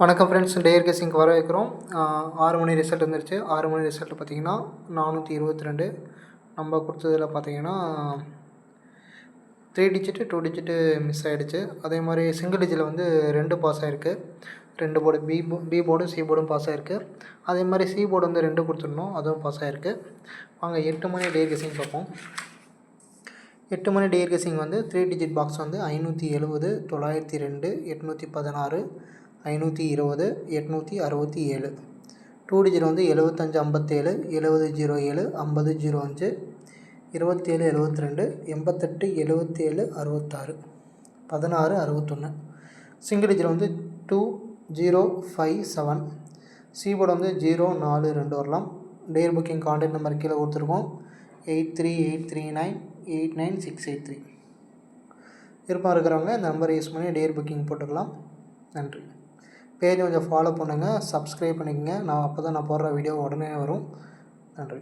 வணக்கம் friends, dare கெஸிங்க்கு வர வைக்கிறோம். 6 மணி ரிசல்ட் வந்துருச்சு. 6 மணி ரிசல்ட் பார்த்திங்கன்னா 422. நம்ம கொடுத்ததில் பார்த்திங்கன்னா 3 டிஜிட்டு 2 டிஜிட்டு மிஸ் ஆகிடுச்சு. அதே மாதிரி சிங்கிள் டிஜிட்டில் வந்து 2 பாஸ் ஆகிருக்கு. 2 போர்டு பி போர்டும் சி போர்டும் பாஸ் ஆகிருக்கு. அதே மாதிரி சி போர்டு வந்து 2 கொடுத்துருந்தோம், அதுவும் பாஸ் ஆகிருக்கு. வாங்க 8 மணி டேர் கெஸிங் பார்ப்போம். 8 மணி டேர் கெஸிங் வந்து 3 டிஜிட் பாக்ஸ் வந்து 570, 902, 816, 520, 867. 2 டிஜிட் வந்து 7557, 7007, 5005, 2772, 88, 77, 66, 1661. சிங்கிள் டிஜிட் வந்து 2057. சி போர்டு வந்து 042 வரலாம். டேர் புக்கிங் கான்டாக்ட் நம்பர் கீழே கொடுத்துருக்கோம். 8383989683. விருப்பம் இருக்கிறவங்க இந்த நம்பரை யூஸ் பண்ணி டேர் புக்கிங் போட்டுக்கலாம். நன்றி. பேஜ் கொஞ்சம் ஃபாலோ பண்ணுங்கள், சப்ஸ்கிரைப் பண்ணிக்கங்க. அப்போ தான் நான் போடுற வீடியோ உடனே வரும். நன்றி.